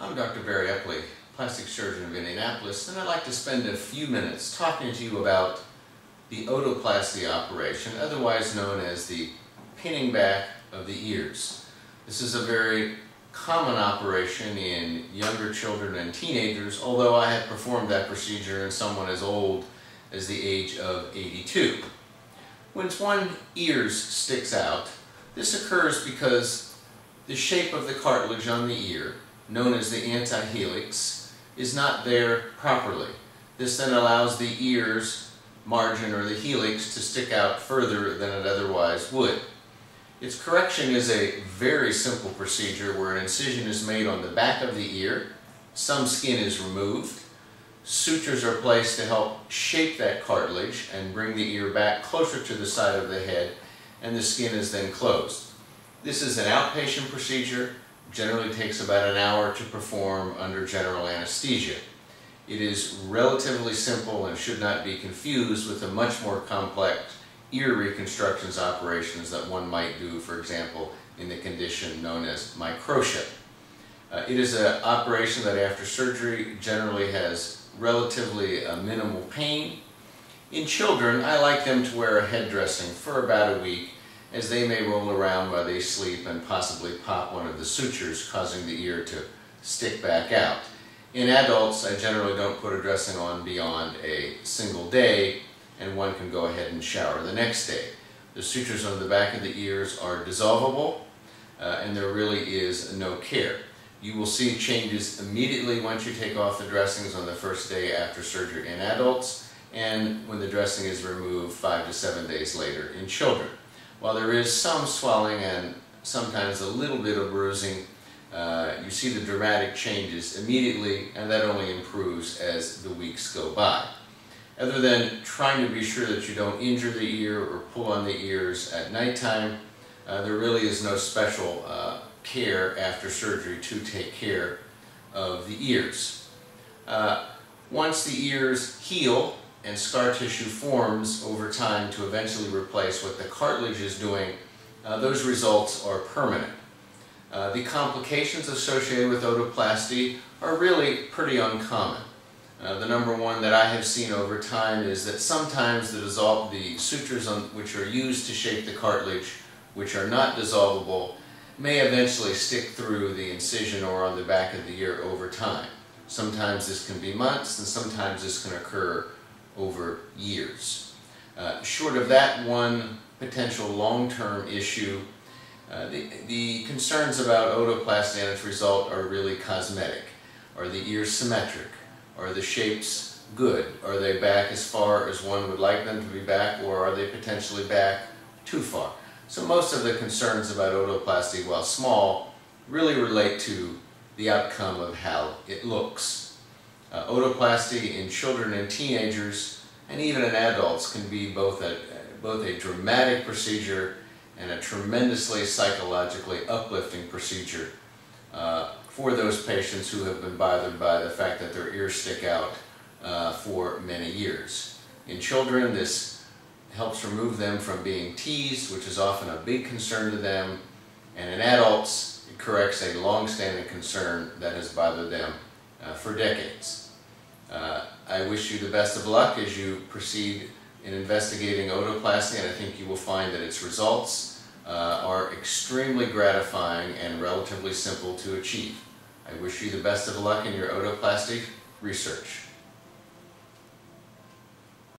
I'm Dr. Eppley, plastic surgeon of Indianapolis, and I'd like to spend a few minutes talking to you about the otoplasty operation, otherwise known as the pinning back of the ears. This is a very common operation in younger children and teenagers, although I have performed that procedure in someone as old as the age of 82. When one ear sticks out, this occurs because the shape of the cartilage on the ear, known as the antihelix, is not there properly. This then allows the ear's margin or the helix to stick out further than it otherwise would. Its correction is a very simple procedure where an incision is made on the back of the ear, some skin is removed, sutures are placed to help shape that cartilage and bring the ear back closer to the side of the head, and the skin is then closed. This is an outpatient procedure, generally takes about an hour to perform under general anesthesia. It is relatively simple and should not be confused with the much more complex ear reconstructions operations that one might do, for example, in the condition known as microtia. It is an operation that after surgery generally has relatively minimal pain. In children, I like them to wear a head dressing for about a week, as they may roll around while they sleep and possibly pop one of the sutures, causing the ear to stick back out. In adults, I generally don't put a dressing on beyond a single day, and one can go ahead and shower the next day. The sutures on the back of the ears are dissolvable, and there really is no care. You will see changes immediately once you take off the dressings on the first day after surgery in adults, and when the dressing is removed 5 to 7 days later in children. While there is some swelling and sometimes a little bit of bruising, you see the dramatic changes immediately, and that only improves as the weeks go by. Other than trying to be sure that you don't injure the ear or pull on the ears at nighttime, there really is no special care after surgery to take care of the ears. Once the ears heal and scar tissue forms over time to eventually replace what the cartilage is doing, those results are permanent. The complications associated with otoplasty are really pretty uncommon. The number one that I have seen over time is that sometimes the sutures which are used to shape the cartilage, which are not dissolvable, may eventually stick through the incision or on the back of the ear over time. Sometimes this can be months, and sometimes this can occur over years. Short of that one potential long-term issue, the concerns about otoplasty and its result are really cosmetic. Are the ears symmetric? Are the shapes good? Are they back as far as one would like them to be back, or are they potentially back too far? So most of the concerns about otoplasty, while small, really relate to the outcome of how it looks. Otoplasty in children and teenagers, and even in adults, can be both a dramatic procedure and a tremendously psychologically uplifting procedure for those patients who have been bothered by the fact that their ears stick out for many years. In children, this helps remove them from being teased, which is often a big concern to them, and in adults, it corrects a long-standing concern that has bothered them for decades. I wish you the best of luck as you proceed in investigating otoplasty, and I think you will find that its results are extremely gratifying and relatively simple to achieve. I wish you the best of luck in your otoplasty research.